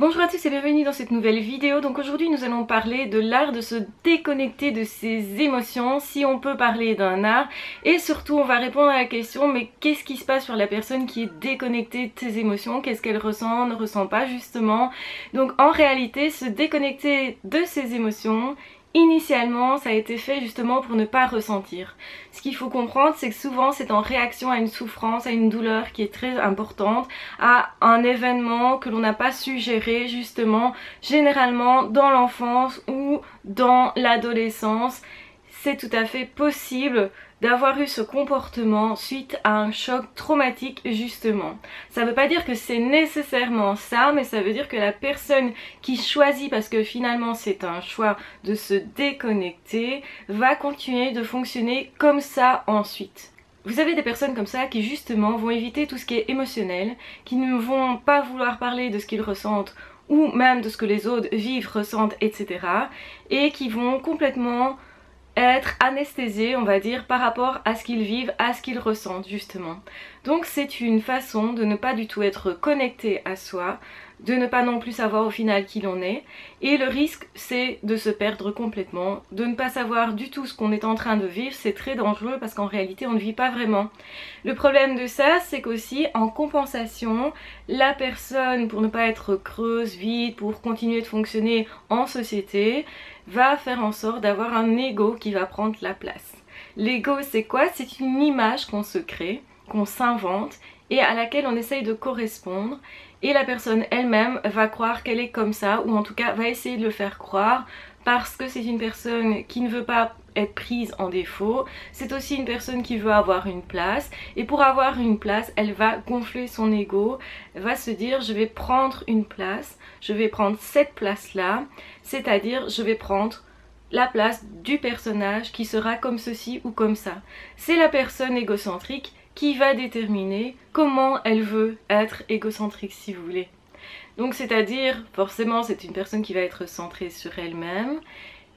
Bonjour à tous et bienvenue dans cette nouvelle vidéo. Donc aujourd'hui nous allons parler de l'art de se déconnecter de ses émotions, si on peut parler d'un art, et surtout on va répondre à la question mais qu'est-ce qui se passe sur la personne qui est déconnectée de ses émotions, qu'est-ce qu'elle ressent, ne ressent pas justement. Donc en réalité se déconnecter de ses émotions, initialement, ça a été fait justement pour ne pas ressentir. Ce qu'il faut comprendre, c'est que souvent c'est en réaction à une souffrance, à une douleur qui est très importante, à un événement que l'on n'a pas su gérer justement, généralement dans l'enfance ou dans l'adolescence. C'est tout à fait possible d'avoir eu ce comportement suite à un choc traumatique justement. Ça veut pas dire que c'est nécessairement ça, mais ça veut dire que la personne qui choisit, parce que finalement c'est un choix de se déconnecter, va continuer de fonctionner comme ça ensuite. Vous avez des personnes comme ça qui justement vont éviter tout ce qui est émotionnel, qui ne vont pas vouloir parler de ce qu'ils ressentent ou même de ce que les autres vivent, ressentent, etc. et qui vont complètement être anesthésiés, on va dire, par rapport à ce qu'ils vivent, à ce qu'ils ressentent justement. Donc c'est une façon de ne pas du tout être connecté à soi, de ne pas non plus savoir au final qui l'on est, et le risque c'est de se perdre complètement, de ne pas savoir du tout ce qu'on est en train de vivre. C'est très dangereux parce qu'en réalité on ne vit pas vraiment. Le problème de ça, c'est qu'aussi en compensation, la personne, pour ne pas être creuse, vide, pour continuer de fonctionner en société, va faire en sorte d'avoir un ego qui va prendre la place. L'ego c'est quoi? C'est une image qu'on se crée, qu'on s'invente et à laquelle on essaye de correspondre, et la personne elle-même va croire qu'elle est comme ça, ou en tout cas va essayer de le faire croire, parce que c'est une personne qui ne veut pas être prise en défaut. C'est aussi une personne qui veut avoir une place, et pour avoir une place elle va gonfler son ego, elle va se dire je vais prendre une place, je vais prendre cette place là, c'est à dire je vais prendre la place du personnage qui sera comme ceci ou comme ça. C'est la personne égocentrique qui va déterminer comment elle veut être égocentrique, si vous voulez. Donc c'est à dire, forcément c'est une personne qui va être centrée sur elle-même,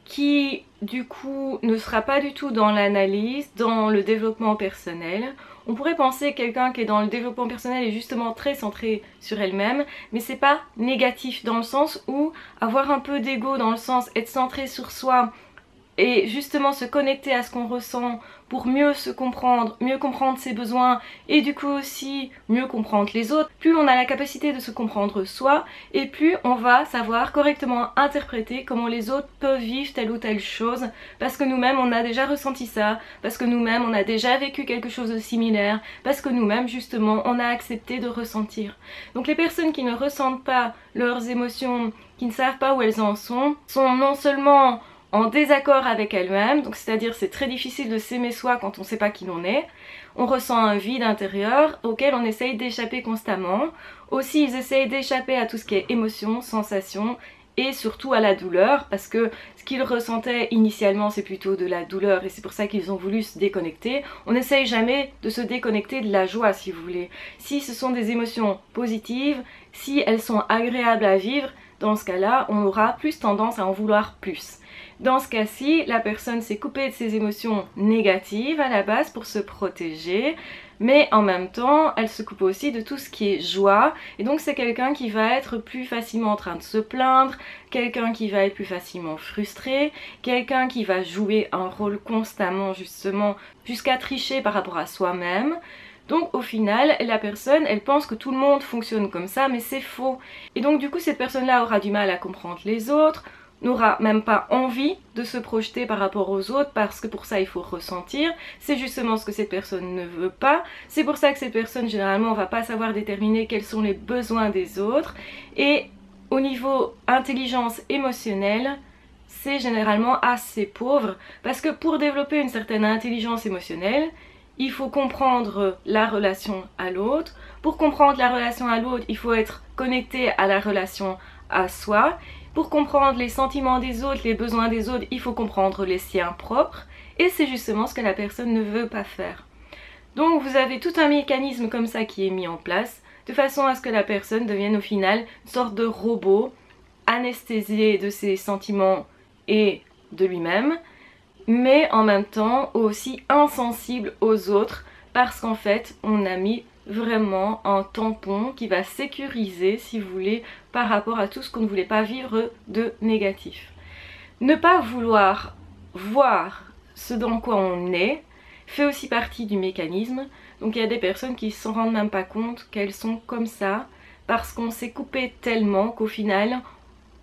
qui du coup ne sera pas du tout dans l'analyse, dans le développement personnel. On pourrait penser que quelqu'un qui est dans le développement personnel est justement très centré sur elle-même, mais c'est pas négatif dans le sens où avoir un peu d'ego, dans le sens être centré sur soi et justement se connecter à ce qu'on ressent pour mieux se comprendre, mieux comprendre ses besoins et du coup aussi mieux comprendre les autres. Plus on a la capacité de se comprendre soi, et plus on va savoir correctement interpréter comment les autres peuvent vivre telle ou telle chose, parce que nous-mêmes on a déjà ressenti ça, parce que nous-mêmes on a déjà vécu quelque chose de similaire, parce que nous-mêmes justement on a accepté de ressentir. Donc les personnes qui ne ressentent pas leurs émotions, qui ne savent pas où elles en sont non seulement en désaccord avec elle-même, donc c'est-à-dire c'est très difficile de s'aimer soi quand on ne sait pas qui l'on est, on ressent un vide intérieur auquel on essaye d'échapper constamment. Aussi ils essayent d'échapper à tout ce qui est émotion, sensation et surtout à la douleur, parce que ce qu'ils ressentaient initialement c'est plutôt de la douleur et c'est pour ça qu'ils ont voulu se déconnecter. On n'essaye jamais de se déconnecter de la joie, si vous voulez. Si ce sont des émotions positives, si elles sont agréables à vivre, dans ce cas-là on aura plus tendance à en vouloir plus. Dans ce cas-ci, la personne s'est coupée de ses émotions négatives à la base pour se protéger, mais en même temps, elle se coupe aussi de tout ce qui est joie, et donc c'est quelqu'un qui va être plus facilement en train de se plaindre, quelqu'un qui va être plus facilement frustré, quelqu'un qui va jouer un rôle constamment justement jusqu'à tricher par rapport à soi-même. Donc au final, la personne, elle pense que tout le monde fonctionne comme ça, mais c'est faux. Et donc du coup, cette personne-là aura du mal à comprendre les autres, n'aura même pas envie de se projeter par rapport aux autres, parce que pour ça il faut ressentir. C'est justement ce que cette personne ne veut pas. C'est pour ça que cette personne généralement va pas savoir déterminer quels sont les besoins des autres. Et au niveau intelligence émotionnelle, c'est généralement assez pauvre, parce que pour développer une certaine intelligence émotionnelle, il faut comprendre la relation à l'autre. Pour comprendre la relation à l'autre, il faut être connecté à la relation à soi. Pour comprendre les sentiments des autres, les besoins des autres, il faut comprendre les siens propres, et c'est justement ce que la personne ne veut pas faire. Donc vous avez tout un mécanisme comme ça qui est mis en place, de façon à ce que la personne devienne au final une sorte de robot, anesthésié de ses sentiments et de lui-même, mais en même temps aussi insensible aux autres, parce qu'en fait on a mis vraiment un tampon qui va sécuriser, si vous voulez, par rapport à tout ce qu'on ne voulait pas vivre de négatif. Ne pas vouloir voir ce dans quoi on est fait aussi partie du mécanisme. Donc il y a des personnes qui ne s'en rendent même pas compte qu'elles sont comme ça parce qu'on s'est coupé tellement qu'au final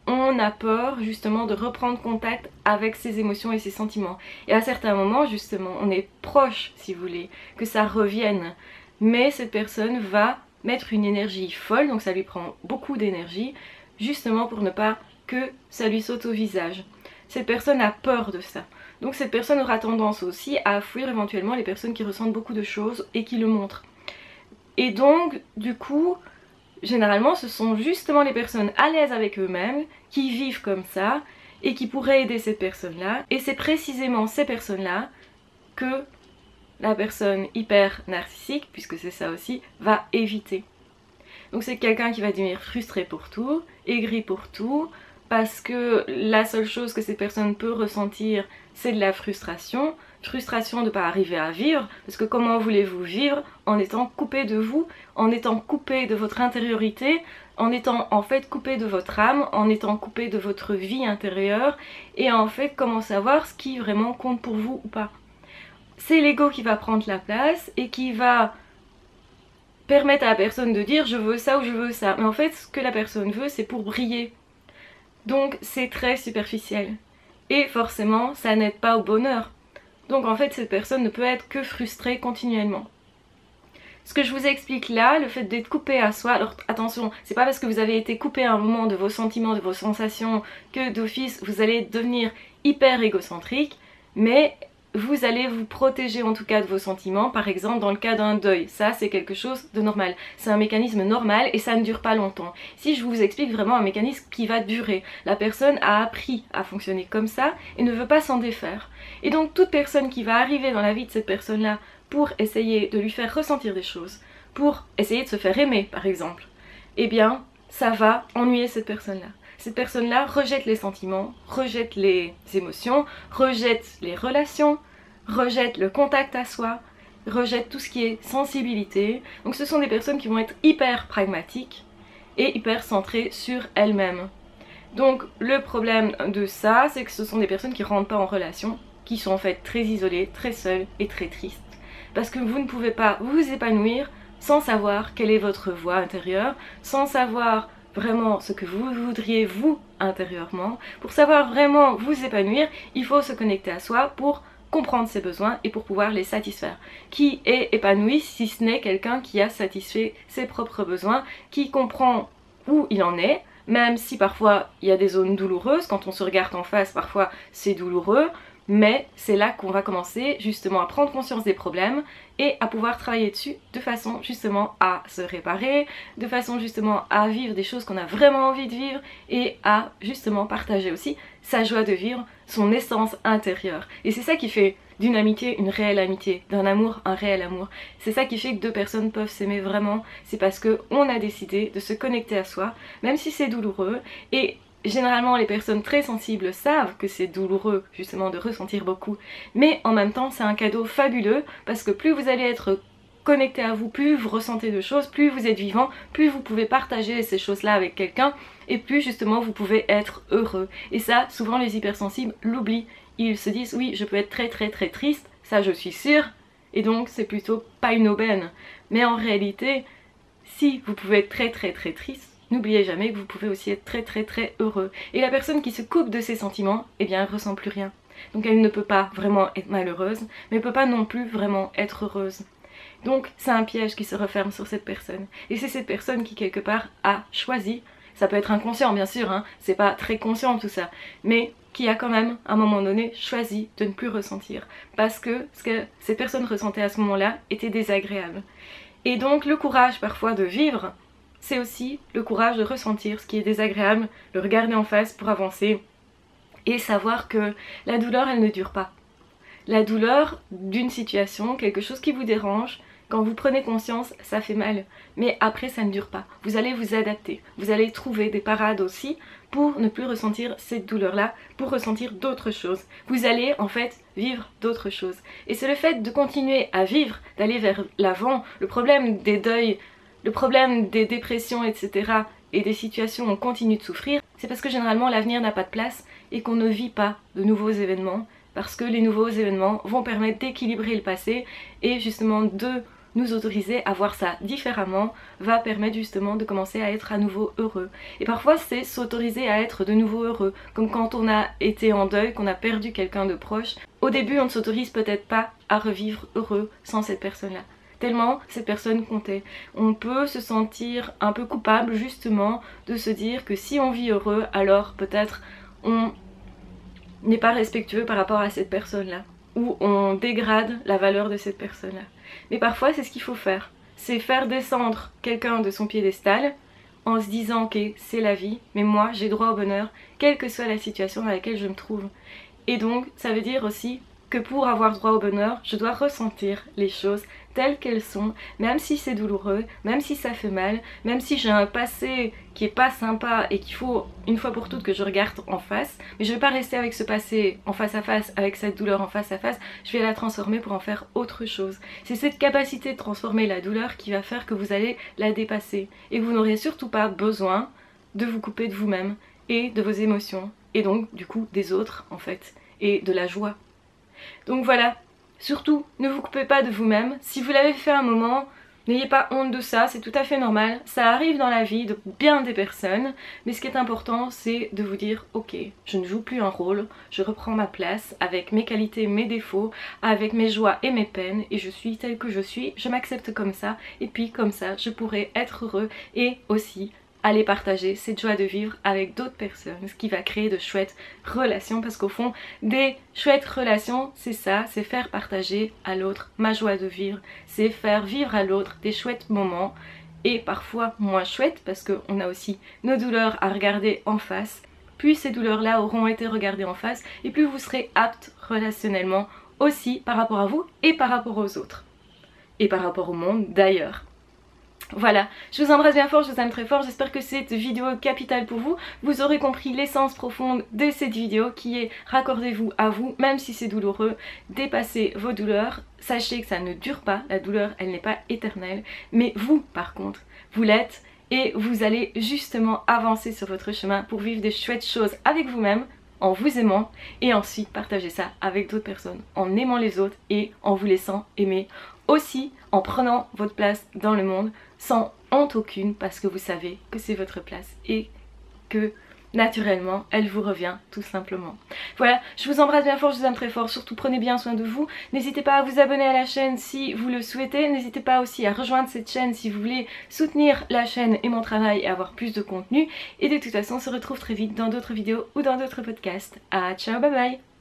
on a peur justement de reprendre contact avec ses émotions et ses sentiments. Et à certains moments justement on est proche, si vous voulez, que ça revienne. Mais cette personne va mettre une énergie folle, donc ça lui prend beaucoup d'énergie, justement pour ne pas que ça lui saute au visage. Cette personne a peur de ça. Donc cette personne aura tendance aussi à fuir éventuellement les personnes qui ressentent beaucoup de choses et qui le montrent. Et donc du coup, généralement ce sont justement les personnes à l'aise avec eux-mêmes qui vivent comme ça et qui pourraient aider cette personne-là. Et c'est précisément ces personnes-là que la personne hyper narcissique, puisque c'est ça aussi, va éviter. Donc c'est quelqu'un qui va devenir frustré pour tout, aigri pour tout, parce que la seule chose que cette personne peut ressentir, c'est de la frustration. Frustration de ne pas arriver à vivre, parce que comment voulez-vous vivre en étant coupé de vous, en étant coupé de votre intériorité, en étant en fait coupé de votre âme, en étant coupé de votre vie intérieure, et en fait comment savoir ce qui vraiment compte pour vous ou pas. C'est l'ego qui va prendre la place et qui va permettre à la personne de dire je veux ça ou je veux ça. Mais en fait ce que la personne veut c'est pour briller. Donc c'est très superficiel. Et forcément ça n'aide pas au bonheur. Donc en fait cette personne ne peut être que frustrée continuellement. Ce que je vous explique là, le fait d'être coupé à soi, alors attention, c'est pas parce que vous avez été coupé à un moment de vos sentiments, de vos sensations, que d'office vous allez devenir hyper égocentrique, mais vous allez vous protéger en tout cas de vos sentiments, par exemple dans le cas d'un deuil. Ça c'est quelque chose de normal, c'est un mécanisme normal et ça ne dure pas longtemps. Si je vous explique vraiment un mécanisme qui va durer, la personne a appris à fonctionner comme ça et ne veut pas s'en défaire. Et donc toute personne qui va arriver dans la vie de cette personne-là pour essayer de lui faire ressentir des choses, pour essayer de se faire aimer par exemple, eh bien ça va ennuyer cette personne-là. Cette personne-là rejette les sentiments, rejette les émotions, rejette les relations, rejette le contact à soi, rejette tout ce qui est sensibilité. Donc ce sont des personnes qui vont être hyper pragmatiques et hyper centrées sur elles-mêmes. Donc le problème de ça, c'est que ce sont des personnes qui ne rentrent pas en relation, qui sont en fait très isolées, très seules et très tristes. Parce que vous ne pouvez pas vous épanouir sans savoir quelle est votre voix intérieure, sans savoir vraiment ce que vous voudriez vous intérieurement. Pour savoir vraiment vous épanouir, il faut se connecter à soi pour comprendre ses besoins et pour pouvoir les satisfaire. Qui est épanoui si ce n'est quelqu'un qui a satisfait ses propres besoins, qui comprend où il en est, même si parfois il y a des zones douloureuses, quand on se regarde en face parfois c'est douloureux, mais c'est là qu'on va commencer justement à prendre conscience des problèmes et à pouvoir travailler dessus de façon justement à se réparer, de façon justement à vivre des choses qu'on a vraiment envie de vivre et à justement partager aussi sa joie de vivre, son essence intérieure. Et c'est ça qui fait d'une amitié une réelle amitié, d'un amour un réel amour. C'est ça qui fait que deux personnes peuvent s'aimer vraiment, c'est parce qu'on a décidé de se connecter à soi, même si c'est douloureux. Et généralement les personnes très sensibles savent que c'est douloureux justement de ressentir beaucoup, mais en même temps c'est un cadeau fabuleux parce que plus vous allez être connecté à vous, plus vous ressentez de choses, plus vous êtes vivant, plus vous pouvez partager ces choses-là avec quelqu'un et plus justement vous pouvez être heureux. Et ça, souvent les hypersensibles l'oublient, ils se disent oui je peux être très très très triste, ça je suis sûre, et donc c'est plutôt pas une aubaine. Mais en réalité, si vous pouvez être très très très triste, n'oubliez jamais que vous pouvez aussi être très très très heureux. Et la personne qui se coupe de ses sentiments, eh bien elle ressent plus rien. Donc elle ne peut pas vraiment être malheureuse, mais elle ne peut pas non plus vraiment être heureuse. Donc c'est un piège qui se referme sur cette personne. Et c'est cette personne qui quelque part a choisi, ça peut être inconscient bien sûr, hein, c'est pas très conscient tout ça, mais qui a quand même à un moment donné choisi de ne plus ressentir. Parce que ce que cette personne ressentait à ce moment-là était désagréable. Et donc le courage parfois de vivre, c'est aussi le courage de ressentir ce qui est désagréable, le regarder en face pour avancer et savoir que la douleur elle ne dure pas. La douleur d'une situation, quelque chose qui vous dérange, Quand vous prenez conscience, ça fait mal, mais après ça ne dure pas. Vous allez vous adapter, vous allez trouver des parades aussi pour ne plus ressentir cette douleur-là, pour ressentir d'autres choses. Vous allez en fait vivre d'autres choses. Et c'est le fait de continuer à vivre, d'aller vers l'avant. Le problème des deuils, le problème des dépressions, etc. et des situations où on continue de souffrir, c'est parce que généralement l'avenir n'a pas de place et qu'on ne vit pas de nouveaux événements, parce que les nouveaux événements vont permettre d'équilibrer le passé et justement de nous autoriser à voir ça différemment va permettre justement de commencer à être à nouveau heureux. Et parfois c'est s'autoriser à être de nouveau heureux, comme quand on a été en deuil, qu'on a perdu quelqu'un de proche. Au début on ne s'autorise peut-être pas à revivre heureux sans cette personne-là, tellement cette personne comptait. On peut se sentir un peu coupable justement de se dire que si on vit heureux, alors peut-être on n'est pas respectueux par rapport à cette personne-là, ou on dégrade la valeur de cette personne-là. Mais parfois c'est ce qu'il faut faire, c'est faire descendre quelqu'un de son piédestal en se disant ok c'est la vie, mais moi j'ai droit au bonheur, quelle que soit la situation dans laquelle je me trouve. Et donc ça veut dire aussi que pour avoir droit au bonheur, je dois ressentir les choses telles qu'elles sont, même si c'est douloureux, même si ça fait mal, même si j'ai un passé qui est pas sympa et qu'il faut une fois pour toutes que je regarde en face, mais je vais pas rester avec ce passé en face à face, avec cette douleur en face à face, je vais la transformer pour en faire autre chose. C'est cette capacité de transformer la douleur qui va faire que vous allez la dépasser et que vous n'aurez surtout pas besoin de vous couper de vous-même et de vos émotions et donc du coup des autres en fait et de la joie. Donc voilà, surtout ne vous coupez pas de vous-même. Si vous l'avez fait un moment, n'ayez pas honte de ça, c'est tout à fait normal. Ça arrive dans la vie de bien des personnes, mais ce qui est important c'est de vous dire ok, je ne joue plus un rôle, je reprends ma place avec mes qualités, mes défauts, avec mes joies et mes peines et je suis telle que je suis, je m'accepte comme ça et puis comme ça je pourrai être heureux et aussi aller partager cette joie de vivre avec d'autres personnes, ce qui va créer de chouettes relations parce qu'au fond, des chouettes relations, c'est ça, c'est faire partager à l'autre ma joie de vivre, c'est faire vivre à l'autre des chouettes moments et parfois moins chouettes parce qu'on a aussi nos douleurs à regarder en face. Plus ces douleurs-là auront été regardées en face et plus vous serez apte relationnellement aussi par rapport à vous et par rapport aux autres. Et par rapport au monde d'ailleurs. Voilà, je vous embrasse bien fort, je vous aime très fort, j'espère que cette vidéo est capitale pour vous. Vous aurez compris l'essence profonde de cette vidéo qui est raccordez-vous à vous, même si c'est douloureux, dépassez vos douleurs. Sachez que ça ne dure pas, la douleur elle n'est pas éternelle, mais vous par contre, vous l'êtes et vous allez justement avancer sur votre chemin pour vivre des chouettes choses avec vous-même, en vous aimant et ensuite partager ça avec d'autres personnes, en aimant les autres et en vous laissant aimer. Aussi en prenant votre place dans le monde sans honte aucune parce que vous savez que c'est votre place et que naturellement elle vous revient tout simplement. Voilà, je vous embrasse bien fort, je vous aime très fort, surtout prenez bien soin de vous. N'hésitez pas à vous abonner à la chaîne si vous le souhaitez, n'hésitez pas aussi à rejoindre cette chaîne si vous voulez soutenir la chaîne et mon travail et avoir plus de contenu. Et de toute façon on se retrouve très vite dans d'autres vidéos ou dans d'autres podcasts. Ah ciao, bye bye.